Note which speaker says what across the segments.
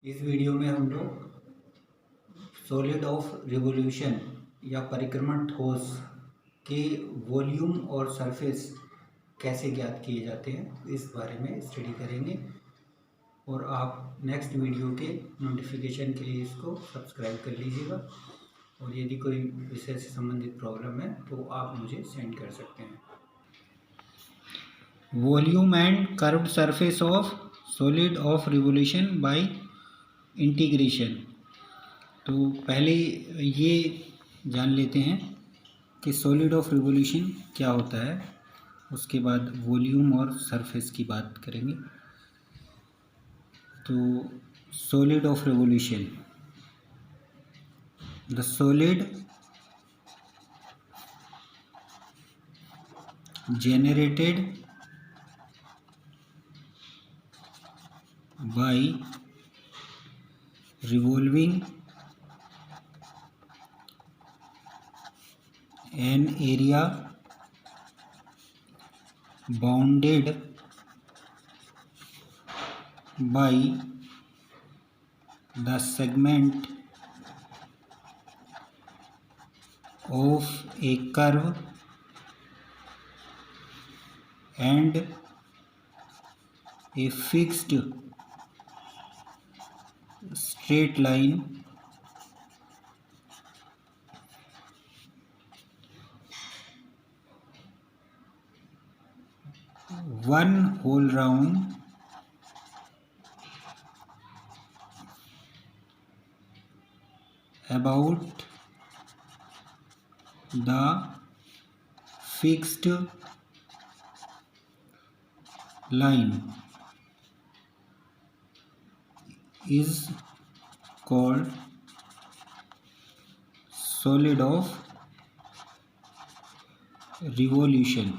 Speaker 1: इस वीडियो में हम लोग सॉलिड ऑफ रिवोल्यूशन या परिक्रमण ठोस के वॉल्यूम और सरफेस कैसे ज्ञात किए जाते हैं इस बारे में स्टडी करेंगे। और आप नेक्स्ट वीडियो के नोटिफिकेशन के लिए इसको सब्सक्राइब कर लीजिएगा। और यदि कोई विषय से संबंधित प्रॉब्लम है तो आप मुझे सेंड कर सकते हैं। Volume and curved surface of solid of revolution bye integration. तो पहले ये जान लेते हैं कि सॉलिड ऑफ रिवोल्यूशन क्या होता है, उसके बाद वॉल्यूम और सरफेस की बात करेंगे। तो solid of revolution, the solid generated by revolving an area bounded by the segment of a curve and a fixed straight line one whole round about the fixed line is called solid of revolution।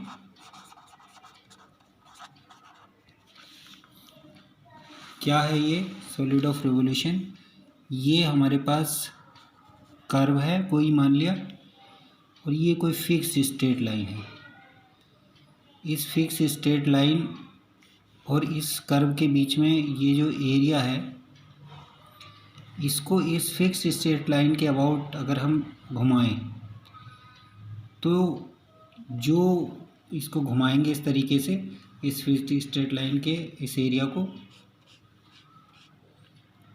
Speaker 1: क्या है ये solid of revolution? ये हमारे पास curve है कोई, मान लिया, और ये कोई फिक्स स्ट्रेट लाइन है। इस फिक्स स्ट्रेट लाइन और इस कर्व के बीच में ये जो एरिया है, इसको इस फिक्स स्ट्रेट लाइन के अबाउट अगर हम घुमाएं तो जो इसको घुमाएंगे इस तरीके से, इस फिक्स स्ट्रेट लाइन के इस एरिया को,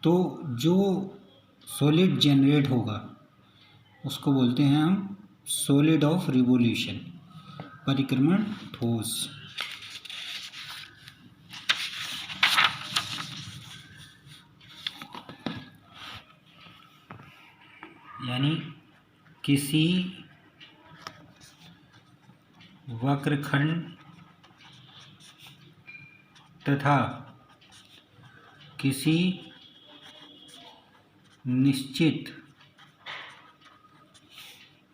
Speaker 1: तो जो सॉलिड जनरेट होगा उसको बोलते हैं हम सॉलिड ऑफ रिवोल्यूशन, परिक्रमण ठोस। यानी किसी वक्रखंड तथा किसी निश्चित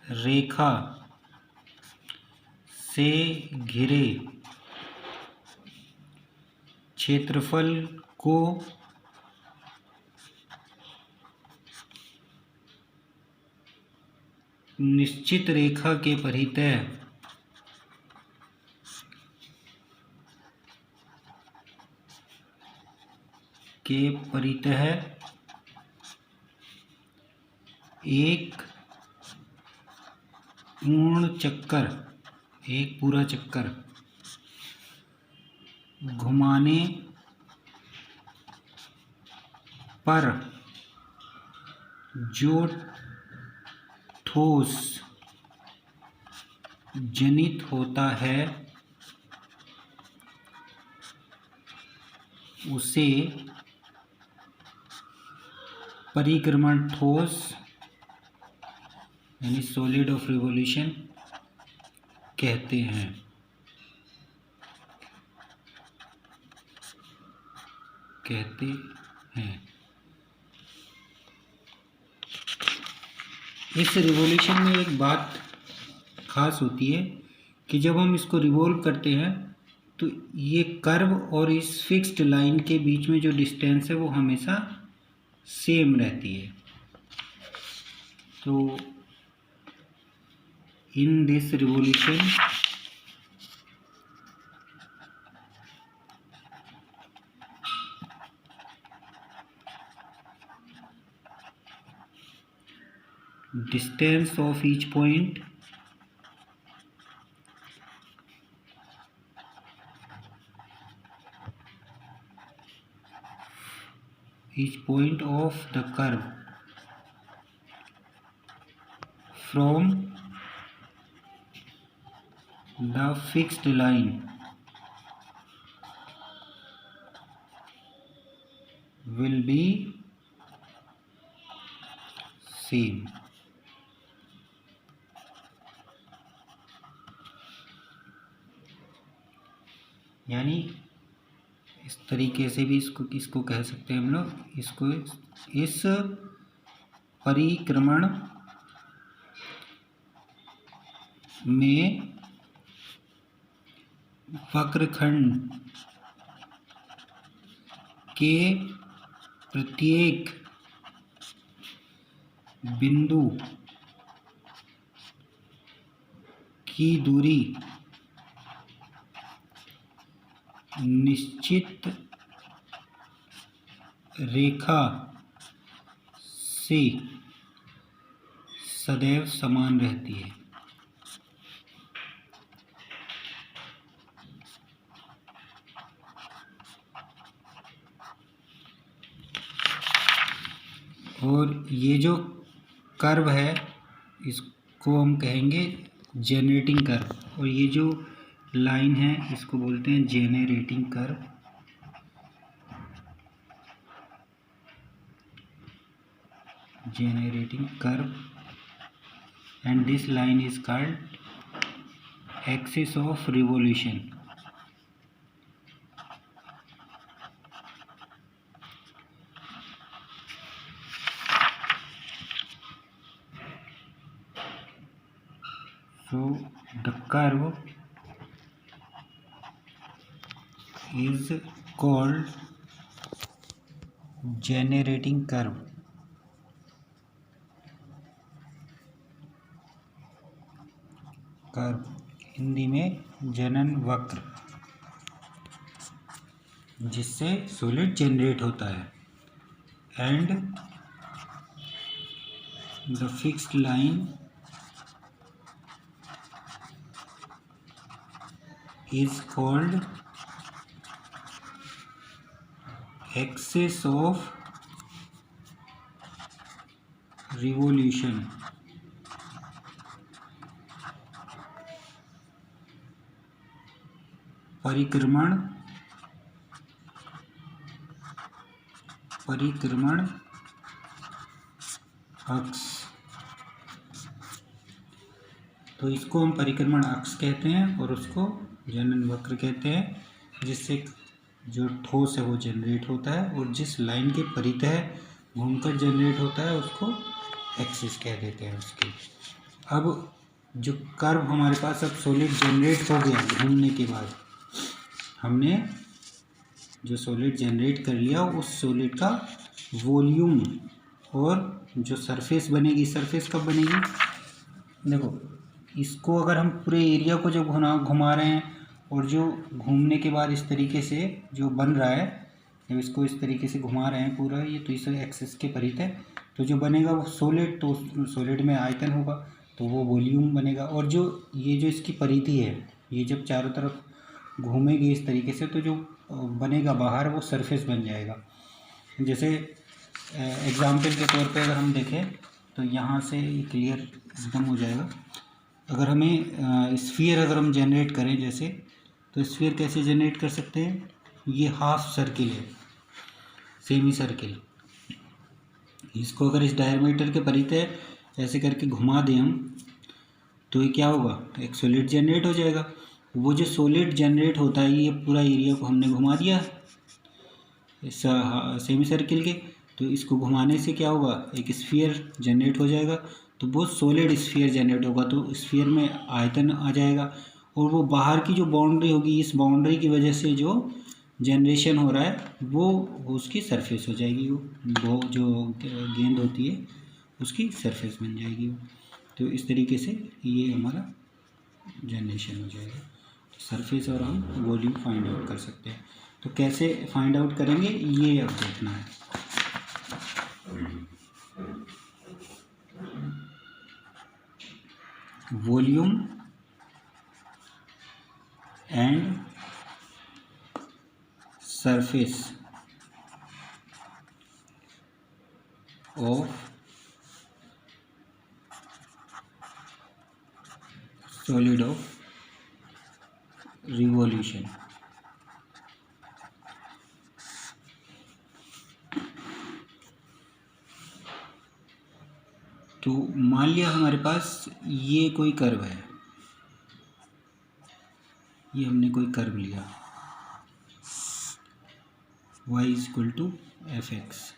Speaker 1: रेखा से घिरे क्षेत्रफल को निश्चित रेखा के परितः एक पूर्ण चक्कर, एक पूरा चक्कर घुमाने पर जो ठोस जनित होता है उसे परिक्रमण ठोस यानी सॉलिड ऑफ रिवोल्यूशन कहते हैं। इस रिवोल्यूशन में एक बात खास होती है कि जब हम इसको रिवॉल्व करते हैं तो ये कर्व और इस फिक्स्ड लाइन के बीच में जो डिस्टेंस है वो हमेशा सेम रहती है। तो in this revolution distance of each point of the curve from the fixed line will be same. यानी इस तरीके से भी इसको कह सकते हैं हम लोग, इसको इस परिक्रमण में वक्रखंड के प्रत्येक बिंदु की दूरी निश्चित रेखा से सदैव समान रहती है। और ये जो कर्व है इसको हम कहेंगे जेनरेटिंग कर्व, और ये जो लाइन है इसको बोलते हैं generating curve. Generating curve and this line is called axis of revolution. So the curve is called generating curve. Curve Hindi में जनन वक्र, जिससे सॉलिड जनरेट होता है। And the fixed line is called axis of revolution। परिक्रमण अक्ष। तो इसको हम परिक्रमण अक्ष कहते हैं और उसको जनन वक्र कहते हैं, जिससे जो ठोस है वो जनरेट होता है, और जिस लाइन के परितः घूमकर जनरेट होता है उसको एक्सिस कह देते हैं उसकी। अब जो कर्व हमारे पास अब सॉलिड जनरेट हो गया, घूमने के बाद हमने जो सॉलिड जनरेट कर लिया, उस सॉलिड का वॉल्यूम और जो सरफेस बनेगी, सरफेस कब बनेगी, देखो इसको अगर हम पूरे एरिया को जब घुमा रहे हैं और जो घूमने के बाद इस तरीके से जो बन रहा है, जब इसको इस तरीके से घुमा रहे हैं पूरा, ये तो इस एक्सिस के परित है, तो जो बनेगा वो सॉलिड, तो सॉलिड में आयतन होगा तो वो वॉल्यूम बनेगा। और जो ये जो इसकी परिधि है, ये जब चारों तरफ घूमेगी इस तरीके से, तो जो बनेगा बाहर वो सरफेस बन जाएगा। जैसे एग्जाम्पल के तौर पे अगर हम देखें तो यहाँ से क्लियर एकदम हो जाएगा। अगर हमें स्फीयर अगर हम जनरेट करें जैसे, तो स्फीयर कैसे जनरेट कर सकते हैं, ये हाफ सर्किल है, सेमी सर्किल, इसको अगर इस डायमीटर के परितः ऐसे करके घुमा दें हम, तो ये क्या होगा, एक सॉलिड जनरेट हो जाएगा। वो जो सॉलिड जनरेट होता है, ये पूरा एरिया को हमने घुमा दिया इस सेमी सर्किल के, तो इसको घुमाने से क्या होगा, एक स्फीयर जनरेट हो जाएगा। तो वो सॉलिड स्फीयर जनरेट होगा, तो स्फीयर में आयतन आ जाएगा, और वो बाहर की जो बाउंड्री होगी, इस बाउंड्री की वजह से जो जनरेशन हो रहा है वो उसकी सरफेस हो जाएगी, वो जो गेंद होती है उसकी सरफेस बन जाएगी वो। तो इस तरीके से ये हमारा जनरेशन हो जाएगा। तो सरफेस और हम वॉल्यूम फाइंड आउट कर सकते हैं। तो कैसे फाइंड आउट करेंगे ये अब देखना है। Volume and surface of solid of revolution. तो मान लिया हमारे पास ये कोई कर्व है, ये हमने कोई कर्व लिया y equal to f x,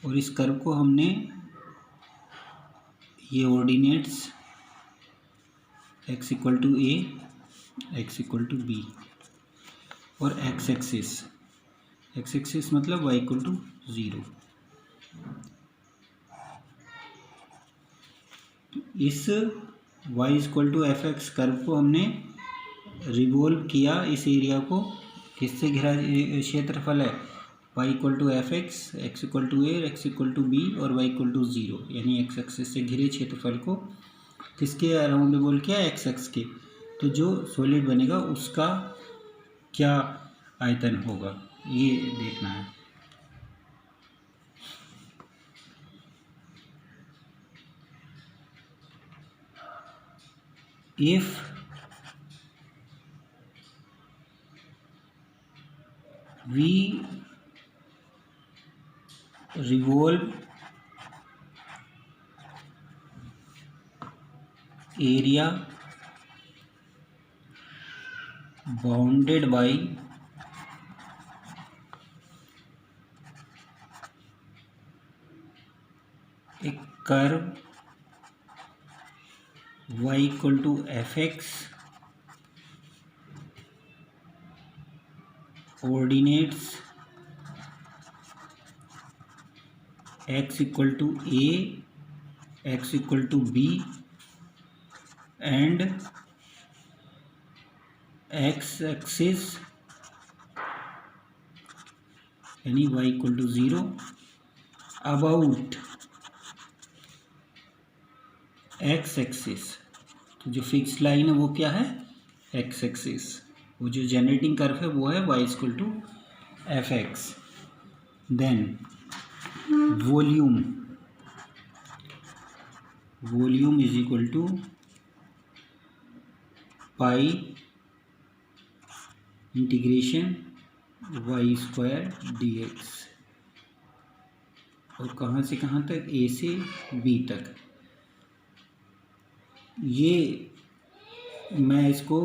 Speaker 1: और इस कर्व को हमने ये ordinates x equal to a, x equal to b, और x एक्सिस मतलब y इक्वल टू 0। इस y equal to f x curve को हमने रिवॉल्व किया, इस एरिया को किससे घिरा क्षेत्रफल है y equal to f x, x equal to a, x equal to b और y इक्वल टू 0, यानी x एक्सिस से घिरे क्षेत्रफल को किसके अराउंड रिवॉल्व किया, x एक्स के। तो जो सॉलिड बनेगा उसका क्या आयतन होगा ये देखना है। If we revolve area bounded by a curve y equal to fx, coordinates x equal to a, x equal to b and x axis यानी y equal to 0 about x axis. तो जो फिक्स लाइन है वो क्या है, x axis. वो जो generating curve है वो है y equal to f x. Then volume is equal to pi integration y square d x, और कहाँ से कहाँ तक, a से b तक। ये मैं इसको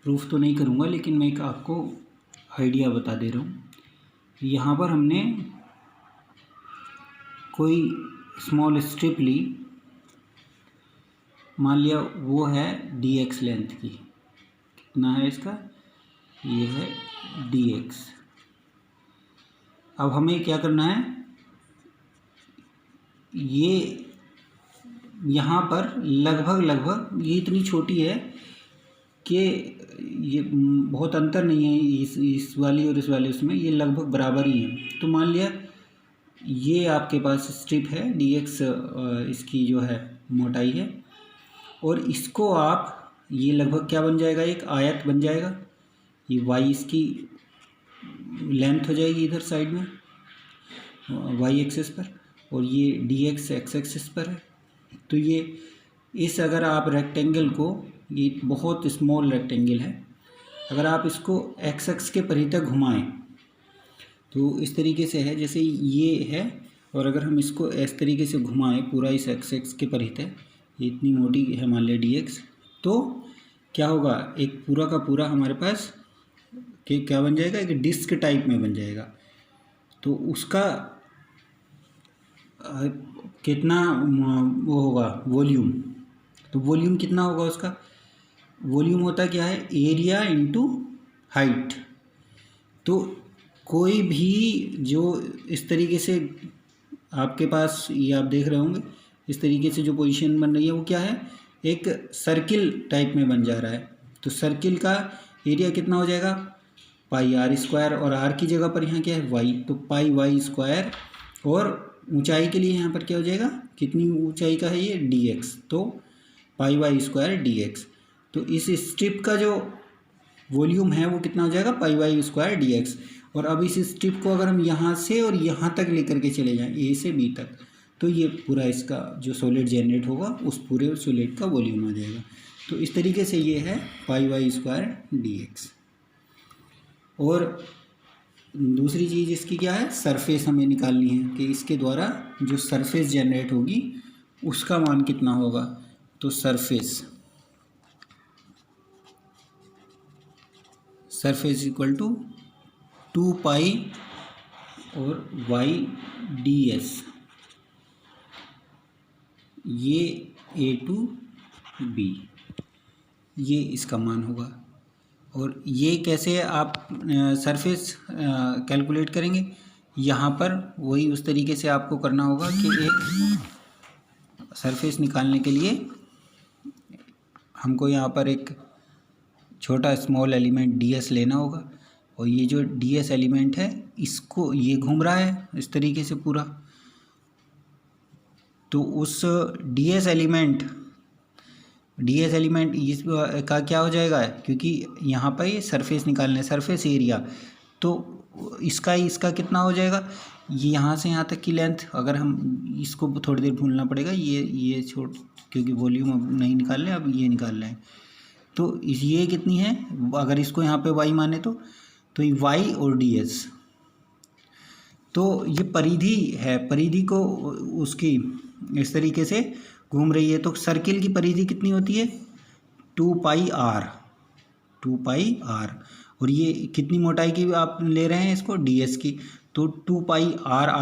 Speaker 1: प्रूफ तो नहीं करूँगा, लेकिन मैं एक आपको आइडिया बता दे रहा हूँ। यहाँ पर हमने कोई स्मॉल स्ट्रिप ली, मान लिया वो है dx लेंथ की, कितना है इसका, ये है dx। अब हमें क्या करना है, ये यहाँ पर लगभग ये इतनी छोटी है कि ये बहुत अंतर नहीं है इस वाली और इस वाली, उसमें ये लगभग बराबर ही है। तो मान लिया ये आपके पास स्ट्रिप है dx, इसकी जो है मोटाई है, और इसको आप ये लगभग क्या बन जाएगा, एक आयत बन जाएगा। ये y इसकी लेंथ हो जाएगी इधर साइड में y एक्सिस पर, और ये dx x एक्सिस पर है। तो ये इस अगर आप रेक्टेंगल को, ये बहुत स्मॉल रेक्टेंगल है, अगर आप इसको x एक्स के परितः घुमाएं तो इस तरीके से है जैसे ये है, और अगर हम इसको इस तरीके से घुमाएं पूरा इस x एक्स के परितः, ये इतनी मोटी है मान लिया dx, तो क्या होगा, एक पूरा का पूरा हमारे पास कि क्या बन जाएगा, एक डिस्क टाइप में बन जाएगा। तो उसका कितना वो होगा वॉल्यूम, तो वॉल्यूम कितना होगा उसका, वॉल्यूम होता क्या है, एरिया इनटू हाइट। तो कोई भी जो इस तरीके से आपके पास, ये आप देख रहे होंगे इस तरीके से जो पोजीशन बन रही है वो क्या है, एक सर्किल टाइप में बन जा रहा है। तो सर्किल का एरिया कितना हो जाएगा, पाई आर स्क्वायर, और आर की जगह पर यहाँ क्या है y, तो पाई y स्क्वायर, और ऊंचाई के लिए यहाँ पर क्या हो जाएगा, कितनी ऊंचाई का है ये dx, तो पाई वाई स्क्वायर dx। तो इस स्ट्रिप का जो वॉल्यूम है वो कितना हो जाएगा, पाई वाई स्क्वायर dx। और अब इस स्ट्रिप को अगर हम यहाँ से और यहाँ तक लेकर के चले जाएं, ए से बी तक, तो ये पूरा इसका जो सॉलिड जनरेट होगा उस पूरे सॉलिड का वॉल्यूम आ जाएगा। तो इस तरीके से ये है पाई वाई स्क्वायर dx। और दूसरी चीज़ इसकी क्या है, सरफेस हमें निकालनी है कि इसके द्वारा जो सरफेस जनरेट होगी उसका मान कितना होगा। तो सरफेस इक्वल टू 2 पाई और वाई डी एस, ये ए टू बी, ये इसका मान होगा। और ये कैसे आप सरफेस कैलकुलेट करेंगे, यहाँ पर वही उस तरीके से आपको करना होगा कि एक सरफेस निकालने के लिए हमको यहाँ पर एक छोटा स्मॉल एलिमेंट ds लेना होगा। और ये जो ds एलिमेंट है इसको, ये घूम रहा है इस तरीके से पूरा, तो उस ds एलिमेंट इस का क्या हो जाएगा, क्योंकि यहाँ पर ये सरफेस निकालना है, सरफेस एरिया, तो इसका कितना हो जाएगा, ये यहाँ से यहाँ तक की लेंथ। अगर हम इसको थोड़ी देर भूलना पड़ेगा, ये छोड़, क्योंकि वॉल्यूम अब नहीं निकाल रहे, अब ये निकाल रहे हैं। तो ये कितनी है, अगर इसको यहाँ पे y माने तो ये y और ds, तो ये परिधि है, परिधि को उसकी इस तरीके से घूम रही है। तो सर्किल की परिधि कितनी होती है, 2 पाई r। और ये कितनी मोटाई की आप ले रहे हैं इसको, ds की, तो 2 पाई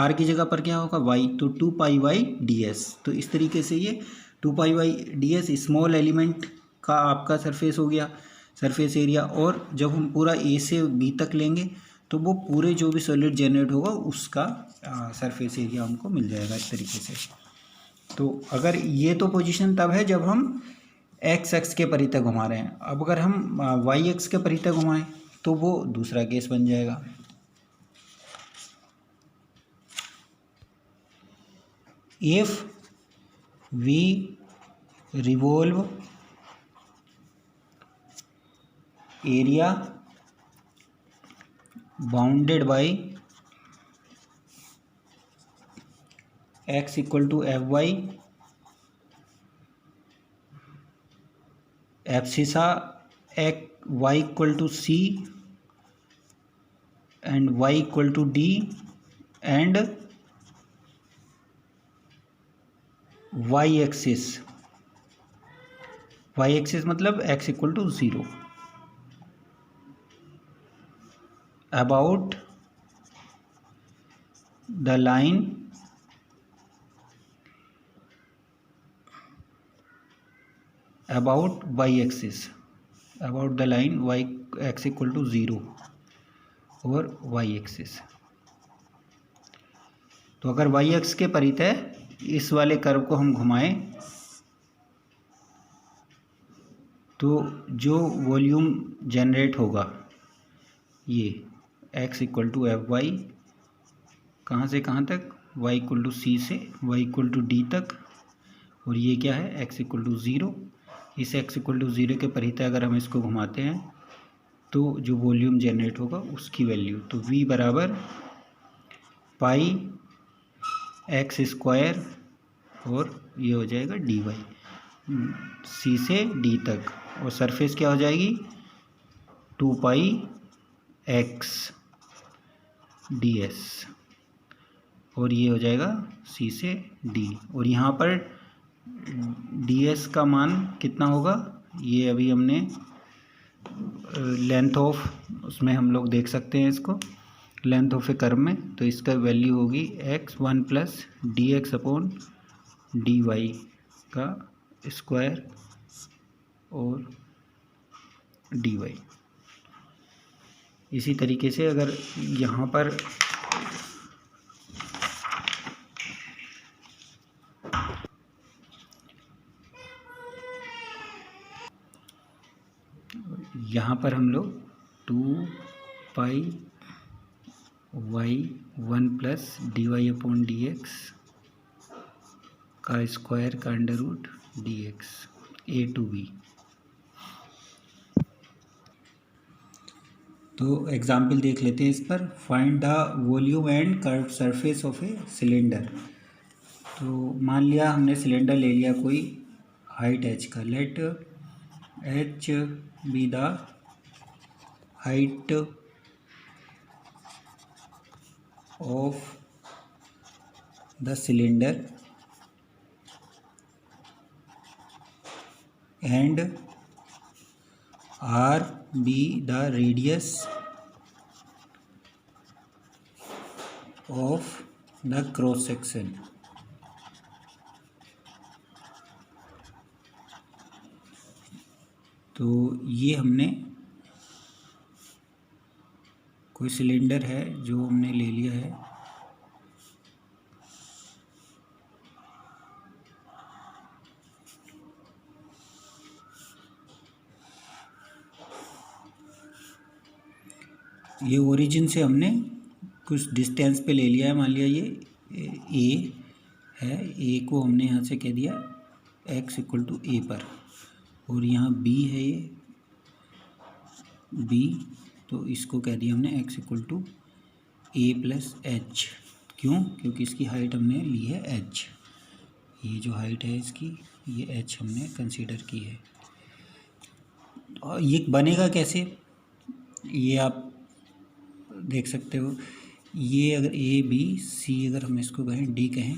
Speaker 1: r की जगह पर क्या होगा y, तो 2 पाई वाई ds। तो इस तरीके से ये 2 pi Y ds small element का आपका सरफेस हो गया, सरफेस एरिया। और जब हम पूरा ए से बी तक लेंगे तो वो पूरे जो भी सॉलिड जनरेट होगा उसका सरफेस एरिया हमको मिल जाएगा इस तरीके से। तो अगर ये तो पोजीशन तब है जब हम एक्स एक्स के परितः घुमा रहे हैं। अब अगर हम वाई एक्स के परितः घुमाएं तो वो दूसरा केस बन जाएगा। If we revolve area bounded by x equal to f y, abscissa y equal to c and y equal to d and y axis मतलब x equal to 0 about the line about y axis, about the line y x equal to 0 और y axis. तो अगर y x के परितः इस वाले curve को हम घुमाएं तो जो वॉल्यूम जनरेट होगा ये x equal to f y, कहाँ से कहाँ तक, y इक्वल टू सी से y इक्वल टू डी तक, और ये क्या है x इक्वल टू 0। इस x इक्वल टू 0 के परितः अगर हम इसको घुमाते हैं तो जो वॉल्यूम जनरेट होगा उसकी वैल्यू, तो v बराबर पाई एक्स स्क्वायर और ये हो जाएगा डी वाई, सी से डी तक, और सरफेस क्या हो जाएगी 2 पाई एक्स डी एस, और ये हो जाएगा सी से डी। और यहाँ पर डी एस का मान कितना होगा, ये अभी हमने लेंथ ऑफ, उसमें हम लोग देख सकते हैं इसको, लेंथ ऑफ ए कर्व में, तो इसका वैल्यू होगी x1 plus d x upon d y का स्क्वायर और डी वाई। इसी तरीके से अगर यहाँ पर हम लोग 2 pi y 1 plus d y upon d x का स्क्वायर का under root d x a to b. तो एग्जाम्पल देख लेते हैं इस पर। Find the volume and curve surface of a cylinder. तो मान लिया हमने सिलेंडर ले लिया कोई हाइट एच का। Late h be the height of the cylinder and R be the radius of the cross section। तो ये हमने कोई सिलेंडर है जो हमने ले लिया है, ये ओरिजिन से हमने कुछ डिस्टेंस पे ले लिया है। मान लिया ये ए है, ए को हमने यहाँ से कह दिया x इक्वल टू ए पर, और यहाँ b है ये b, तो इसको कह दिया हमने x equal to a plus h. क्यों? क्योंकि इसकी हाइट हमने ली है h, ये जो हाइट है इसकी ये h हमने कंसीडर की है। और ये बनेगा कैसे, ये आप देख सकते हो। ये अगर ए बी सी अगर हम इसको कहें डी कहें,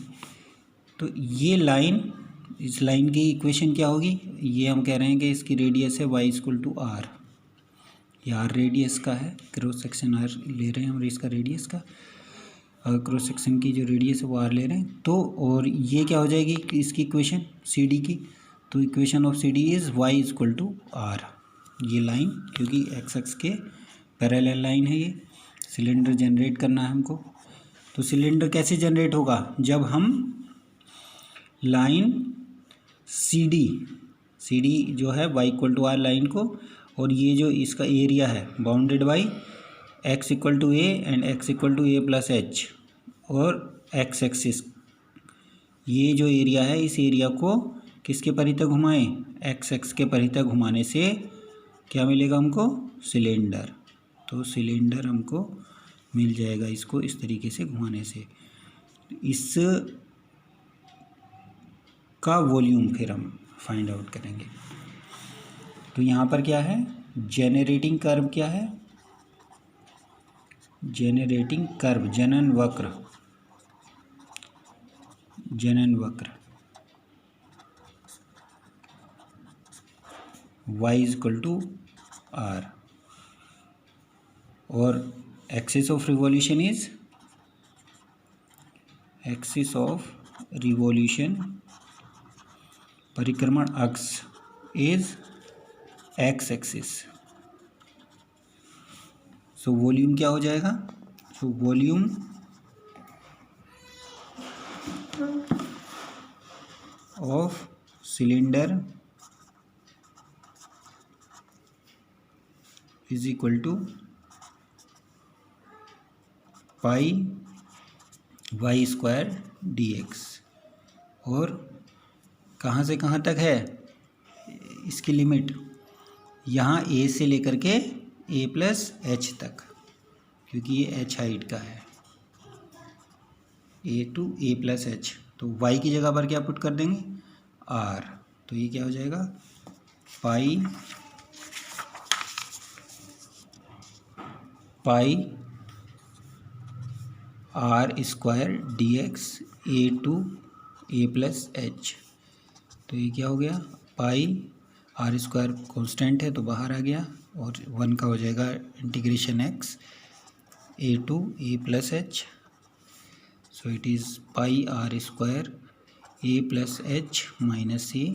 Speaker 1: तो ये लाइन, इस लाइन की इक्वेशन क्या होगी, ये हम कह रहे हैं कि इसकी रेडियस है y इक्वल टू आर। ये आर रेडियस का है, क्रॉस सेक्शन आर ले रहे हैं हम इसका रेडियस का, क्रॉस सेक्शन की जो रेडियस है वो आर ले रहे हैं। तो और ये क्या हो जाएगी इसकी इक्वेशन सी डी की, तो equation of c d is y equal to r. ये लाइन क्योंकि एक्स एक्स के पैरेलल लाइन है, ये सिलेंडर जनरेट करना है हमको। तो सिलेंडर कैसे जनरेट होगा, जब हम लाइन सी डी जो है y equal to r line को, और ये जो इसका एरिया है bounded by x equal to a and x equal to a plus h, और x एक्सिस, ये जो एरिया है इस एरिया को किसके परितः घुमाएं, x एक्स के परितः घुमाने से क्या मिलेगा हमको, सिलेंडर। तो सिलेंडर हमको मिल जाएगा इसको इस तरीके से घुमाने से। इस का वॉल्यूम फिर हम फाइंड आउट करेंगे। तो यहाँ पर क्या है, जेनरेटिंग कर्व क्या है, जेनरेटिंग कर्व, जनन वक्र, जनन वक्र y इक्वल टू आर, और axis of revolution is, axis of revolution परिक्रमण अक्ष is x axis. So volume क्या हो जाएगा, so volume of cylinder is equal to pi y square d x. और कहाँ से कहाँ तक है इसकी लिमिट, यहाँ ए से लेकर के ए प्लस एच तक, क्योंकि ये एच हाइट का है, ए टू ए प्लस एच। तो वाई की जगह पर क्या पुट कर देंगे, आर। तो ये क्या हो जाएगा, pi r square d x a to a plus h. तो ये क्या हो गया, पाई आर स्क्वायर कॉन्स्टेंट है तो बाहर आ गया, और 1 का हो जाएगा integration x a to a plus h. So it is pi r square a plus h minus a,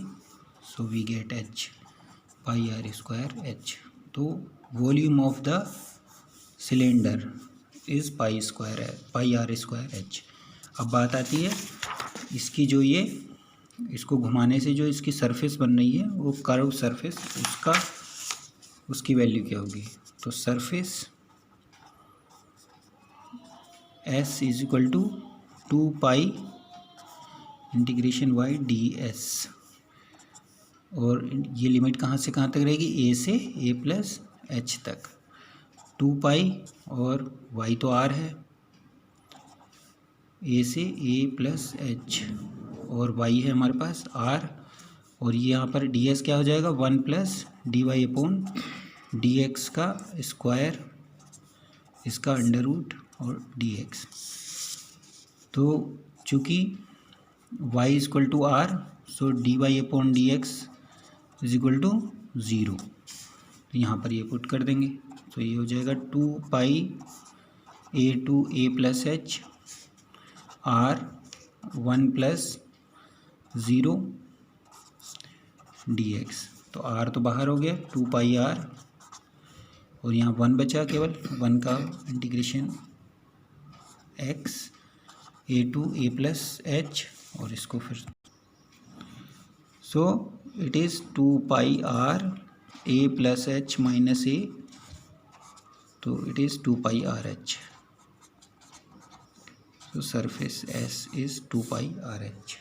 Speaker 1: so we get h, pi r square h. तो volume of the cylinder is pi r square h. अब बात आती है इसकी, जो ये इसको घुमाने से जो इसकी सरफेस बन रही है वो कर्व सरफेस, उसकी वैल्यू क्या होगी। तो surface s is equal to 2 pi integration y d s, और ये लिमिट कहाँ से कहाँ तक रहेगी, ए से ए प्लस एच तक। 2 पाई और वाई तो आर है, ए से ए प्लस एच, और वाई है हमारे पास आर, और ये यहाँ पर डी एस क्या हो जाएगा, 1 plus d y upon d x का स्क्वायर, इसका अंडर रूट और डी एक्स। तो चूँकि y is equal to r, so d y upon d x is equal to 0, तो यहाँ पर ये पुट कर देंगे, तो ये हो जाएगा 2 pi a to a plus h r 1 plus 0 d x. तो आर तो बाहर हो गया, 2 पाई आर, और यहाँ 1 बचा केवल, 1 का integration x a to a plus h, और इसको फिर so it is 2 pi r a plus h minus a, तो it is 2 pi r h. So surface S is 2 pi RH.